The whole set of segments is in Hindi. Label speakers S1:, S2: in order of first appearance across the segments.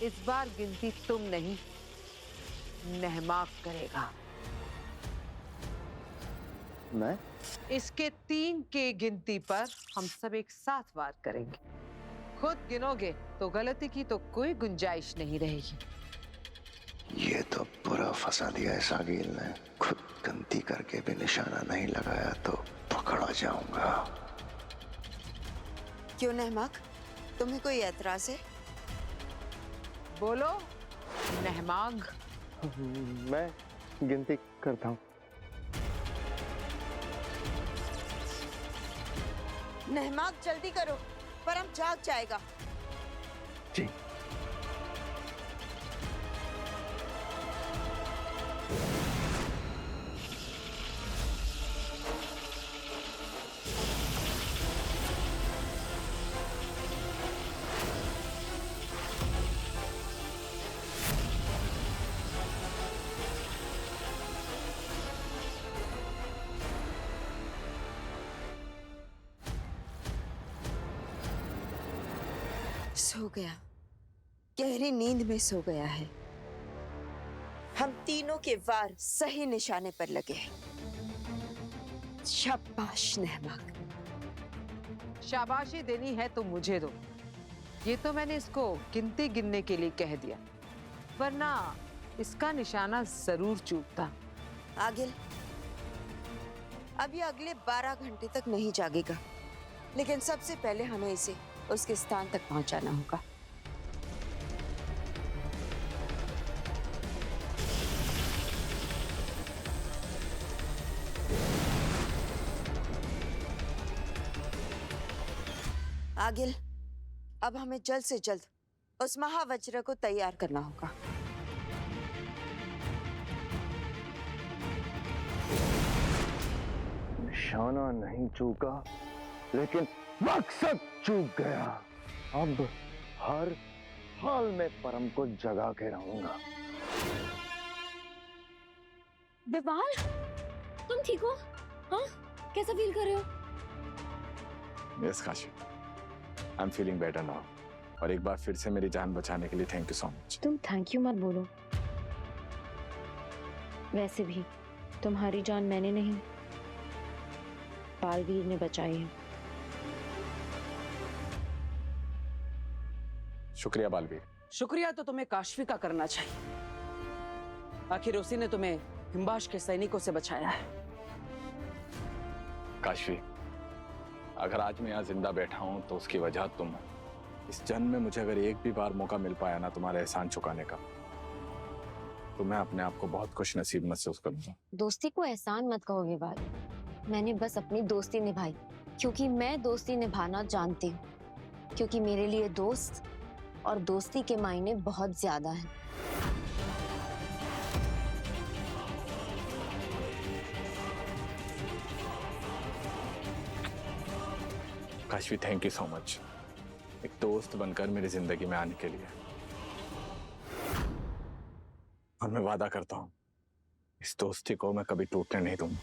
S1: इस बार गिनती तुम नहीं, नहमाक करेगा।
S2: मैं?
S1: इसके 3 के गिनती पर हम सब एक साथ वार करेंगे। खुद गिनोगे तो गलती की तो कोई गुंजाइश नहीं रहेगी।
S2: ये तो पूरा फंसा दिया है सागिल ने। खुद गलती करके भी निशाना नहीं लगाया तो पकड़ा जाऊंगा।
S3: क्यों नहमाक, तुम्हें कोई एतराज है?
S1: बोलो नहमाग।
S2: मैं गिनती करता हूँ।
S3: नहमाक जल्दी करो, परम जाग जाएगा।
S2: जी।
S3: सो गया, गहरी नींद में सो गया है। हम तीनों के वार सही निशाने पर लगे हैं। शाबाश नहमाक।
S1: शाबाशी देनी है तो मुझे दो। ये तो मैंने इसको गिनती गिनने के लिए कह दिया, वरना इसका निशाना जरूर चूकता।
S3: आगिल, अब ये अगले 12 घंटे तक नहीं जागेगा, लेकिन सबसे पहले हमें इसे उसके स्थान तक पहुंचाना होगा। आगिल, अब हमें जल्द से जल्द उस महावज्र को तैयार करना होगा।
S2: निशाना नहीं चूका, लेकिन मकसद चूक गया। अब हर हाल में परम को जगा के रहूंगा।
S4: विवाल, तुम ठीक हो? हाँ, कैसा फील कर रहे हो?
S5: Yes Kashi, I am feeling better now. और एक बार फिर से मेरी जान बचाने के लिए थैंक यू सो मच।
S4: तुम थैंक यू मत बोलो। वैसे भी तुम्हारी जान मैंने नहीं, बालवीर ने बचाई है।
S5: शुक्रिया बालवीर।
S6: शुक्रिया तो तुम्हें काशवी का करना चाहिए। आखिर उसी ने तुम्हें हिम्बाश के सैनिकों से बचाया है।
S5: काशवी, अगर आज मैं यहाँ जिंदा बैठा हूँ तो उसकी वजह तुम हो। इस जन्म में मुझे अगर एक भी बार मौका मिल पाया ना तुम्हारे एहसान चुकाने का, तो मैं अपने आप को बहुत खुश नसीब महसूस करूंगा।
S4: दोस्ती को एहसान मत कहो विवाल। मैंने बस अपनी दोस्ती निभाई, क्योंकि मैं दोस्ती निभाना जानती हूँ। क्योंकि मेरे लिए दोस्त और दोस्ती के मायने बहुत ज्यादा हैं।
S5: Kashvi, thank you so much, एक दोस्त बनकर मेरी जिंदगी में आने के लिए। और मैं वादा करता हूँ इस दोस्ती को मैं कभी टूटने नहीं दूंगा।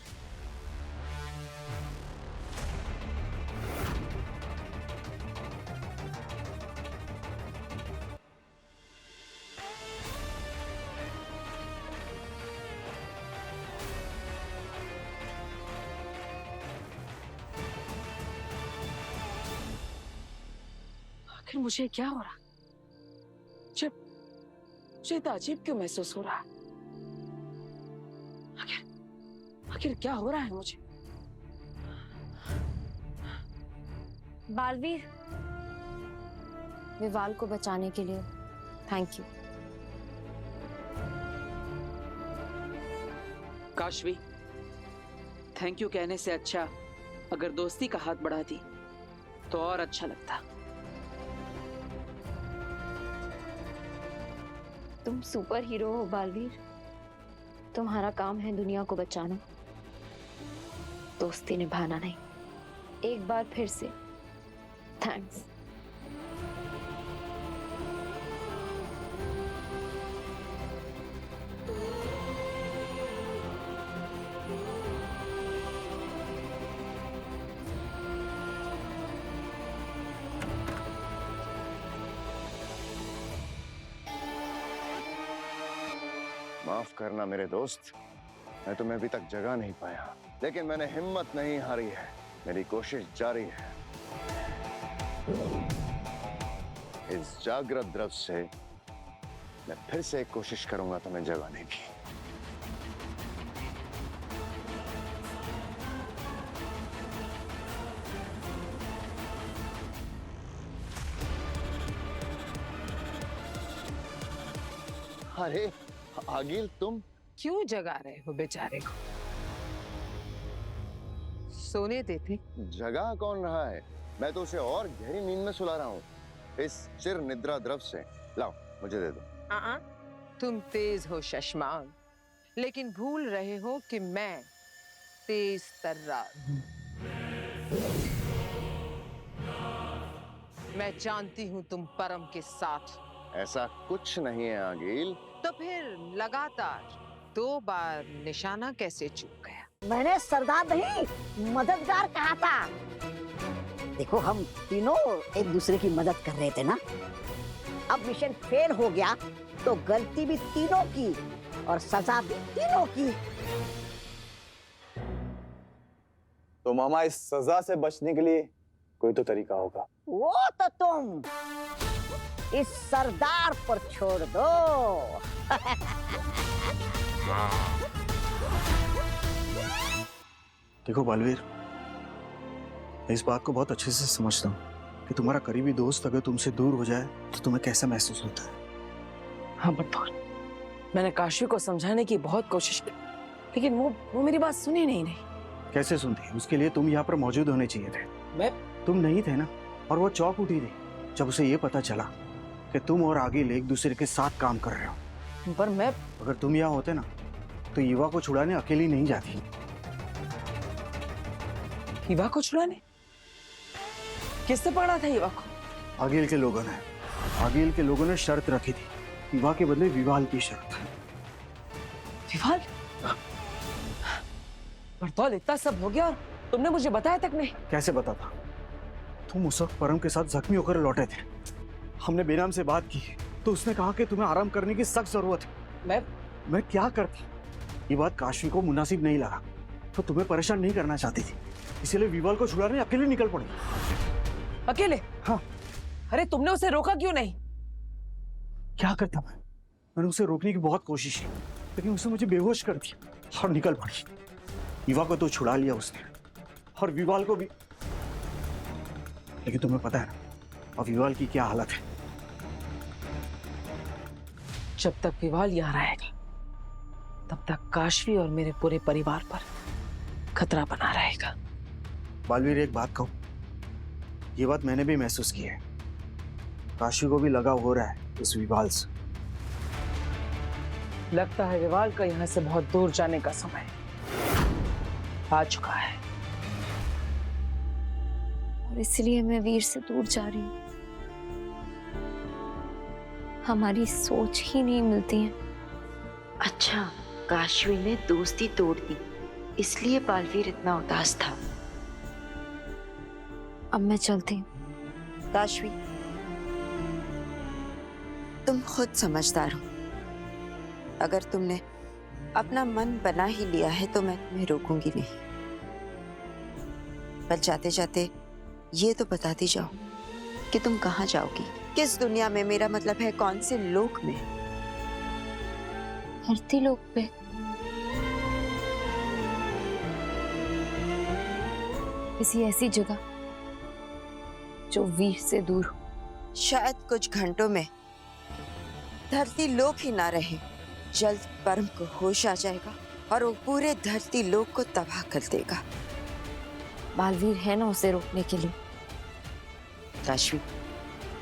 S6: आखिर मुझे क्या हो रहा? जब मुझे इतना अजीब क्यों महसूस हो रहा है? आखिर क्या हो रहा है मुझे?
S4: बालवीर, विवाल को बचाने के लिए thank you.
S6: Kashvi, thank you कहने से अच्छा अगर दोस्ती का हाथ बढ़ाती तो और अच्छा लगता।
S4: तुम सुपर हीरो हो बालवीर। तुम्हारा काम है दुनिया को बचाना, दोस्ती निभाना नहीं। एक बार फिर से थैंक्स।
S2: माफ करना मेरे दोस्त, मैं तुम्हें अभी तक जगा नहीं पाया, लेकिन मैंने हिम्मत नहीं हारी है, मेरी कोशिश जारी है। इस जागृत द्रव से मैं फिर से एक कोशिश करूंगा तुम्हें जगाने की। अरे आगिल, तुम
S1: क्यों जगा रहे हो बेचारे को? सोने देते।
S2: जगा कौन रहा है? मैं तो उसे और गहरी नींद में सुला रहा हूँ इस चिर निद्रा द्रव से। लाओ मुझे दे दो।
S1: तुम तेज हो शशमान, लेकिन भूल रहे हो कि मैं तेज तर्रार हूं। मैं जानती हूं तुम परम के साथ।
S2: ऐसा कुछ नहीं है आगिल।
S1: तो फिर लगातार 2 बार निशाना कैसे चूक गया?
S7: मैंने सरदार नहीं मददगार कहा था। देखो हम तीनों एक दूसरे की मदद कर रहे थे ना। अब मिशन फेल हो गया तो गलती भी तीनों की और सजा भी तीनों की।
S5: तो मामा, इस सजा से बचने के लिए कोई तो तरीका होगा।
S7: वो तो तुम इस सरदार पर छोड़ दो।
S8: देखो बालवीर, मैं इस बात को बहुत अच्छे से समझता हूँ कि तुम्हारा करीबी दोस्त अगर तुमसे दूर हो जाए तो तुम्हें कैसा महसूस होता है।
S9: हाँ बटौर, मैंने काशी को समझाने की बहुत कोशिश की, लेकिन वो मेरी बात सुनी नहीं।
S8: कैसे सुनती? उसके लिए तुम यहाँ पर मौजूद होने चाहिए थे।
S9: मैं?
S8: तुम नहीं थे ना। और वो चौंक उठी थी जब उसे ये पता चला कि तुम और आगिल एक दूसरे के साथ काम कर रहे हो।
S9: पर मैं,
S8: अगर तुम यहाँ होते ना तो युवा को छुड़ाने अकेली नहीं जाती।
S9: युवा को छुड़ाने? किसने पकड़ा था युवा को?
S8: आगिल के लोगों ने शर्त रखी थी, विवाह के बदले विवाल की शर्त।
S9: विवाल? बरतौल, इतना सब हो गया और तुमने मुझे बताया तक नहीं?
S8: कैसे बताता? तुम उस वक्त परम के साथ जख्मी होकर लौटे थे। हमने बेनाम से बात की तो उसने कहा कि तुम्हें आराम करने की सख्त जरूरत है। मैं क्या करता? ये बात काशी को मुनासिब नहीं लगा, तो तुम्हें परेशान नहीं करना चाहती थी, इसलिए विवाल को छुड़ाने अकेले निकल पड़ी।
S9: अकेले?
S8: हाँ।
S9: अरे तुमने उसे रोका क्यों नहीं?
S8: क्या करता मैंने उसे रोकने की बहुत कोशिश की, लेकिन उसने मुझे बेहोश कर दिया और निकल पड़ी। युवा को तो छुड़ा लिया उसने और विवाल को भी, लेकिन तुम्हें पता है ना अब विवाल की क्या हालत है।
S9: जब तक विवाल यहाँ रहेगा तब तक काशवी और मेरे पूरे परिवार पर खतरा बना रहेगा।
S8: बालवीर, एक बात कहूं, ये बात मैंने भी महसूस की है। काशी को भी लगाव हो रहा है इस विवाल से।
S9: लगता है विवाल का यहाँ से बहुत दूर जाने का समय आ चुका है,
S4: और इसलिए मैं वीर से दूर जा रही हूँ। हमारी सोच ही नहीं मिलती है।
S3: अच्छा, काशवी ने दोस्ती तोड़ दी, इसलिए बालवीर इतना उदास था।
S4: अब मैं चलती हूँ।
S3: काशवी, तुम खुद समझदार हो। अगर तुमने अपना मन बना ही लिया है तो मैं तुम्हें रोकूंगी नहीं। पर जाते जाते ये तो बताती जाओ कि तुम कहाँ जाओगी, किस दुनिया में, मेरा मतलब है कौन से लोक में?
S4: धरती लोक पे। किसी ऐसी जगह जो वीर से दूर हो।
S3: शायद कुछ घंटों में धरती लोक ही ना रहे। जल्द परम को होश आ जाएगा और वो पूरे धरती लोक को तबाह कर देगा।
S4: बालवीर है ना उसे रोकने के लिए।
S3: काशवी,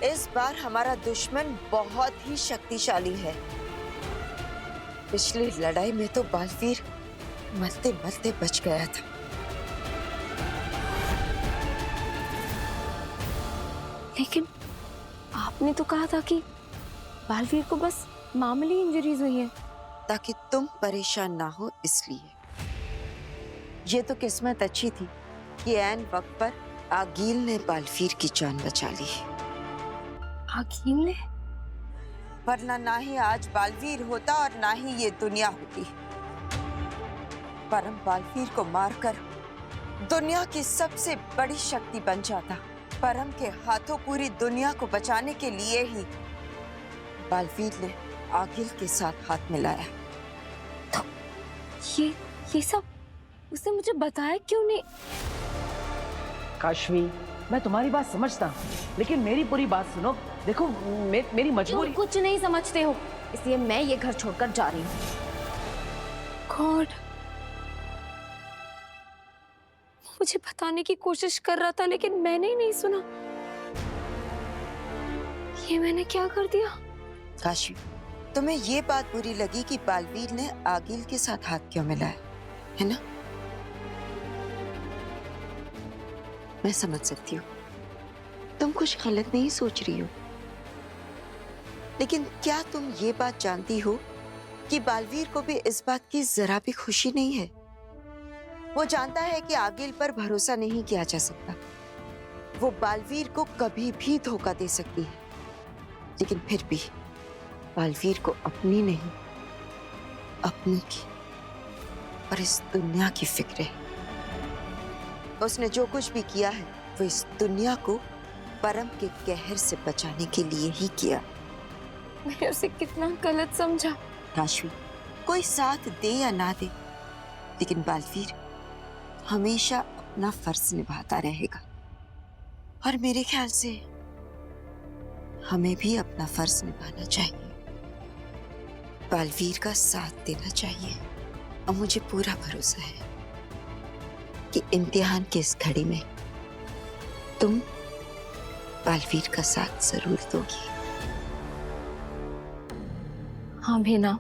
S3: इस बार हमारा दुश्मन बहुत ही शक्तिशाली है। पिछली लड़ाई में तो बालवीर मरते मरते बच गया था।
S4: लेकिन आपने तो कहा था कि बालवीर को बस मामूली इंजरीज हुई है।
S3: ताकि तुम परेशान ना हो इसलिए। ये तो किस्मत अच्छी थी कि ऐन वक्त पर आगील ने बालवीर की जान बचा ली।
S4: आगील ने?
S3: वरना ना ही आज बालवीर होता और ना ही ये दुनिया होती। परम बालवीर को मारकर दुनिया की सबसे बड़ी शक्ति बन जाता। परम के हाथों पूरी दुनिया को बचाने के लिए ही बालवीर ने आगिल के साथ हाथ मिलाया।
S4: तो ये सब उसने मुझे बताया क्यों नहीं?
S9: काशवी, मैं तुम्हारी बात समझता हूँ, लेकिन मेरी पूरी बात सुनो। देखो मेरी मजबूरी।
S4: तुम कुछ नहीं समझते हो, इसलिए मैं ये घर छोड़कर जा रही हूँ। गॉड, मुझे बताने की कोशिश कर रहा था लेकिन मैंने ही नहीं सुना। ये मैंने क्या कर दिया?
S3: काशी, तुम्हें ये बात बुरी लगी कि बालवीर ने आगिल के साथ हाथ क्यों मिलाया, है ना? मैं समझ सकती हूँ, तुम कुछ गलत नहीं सोच रही हो, लेकिन क्या तुम ये बात जानती हो कि बालवीर को भी इस बात की जरा भी खुशी नहीं है? वो जानता है कि आगिल पर भरोसा नहीं किया जा सकता। वो बालवीर को कभी भी धोखा दे सकती है, लेकिन फिर भी बालवीर को अपनी नहीं, अपनी की और इस दुनिया की फिक्र है। उसने जो कुछ भी किया है वो इस दुनिया को परम के कहर से बचाने के लिए ही किया।
S4: मैंने उसे कितना गलत समझा।
S3: काशवी, कोई साथ दे या ना दे, लेकिन बालवीर हमेशा अपना फर्ज निभाता रहेगा। और मेरे ख्याल से हमें भी अपना फर्ज निभाना चाहिए, बालवीर का साथ देना चाहिए। और मुझे पूरा भरोसा है कि इम्तिहान की इस घड़ी में तुम बालवीर का साथ जरूर दोगी।
S4: हाँ भीना,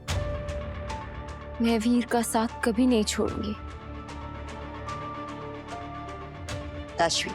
S4: मैं वीर का साथ कभी नहीं छोड़ूंगी।
S3: काशवी,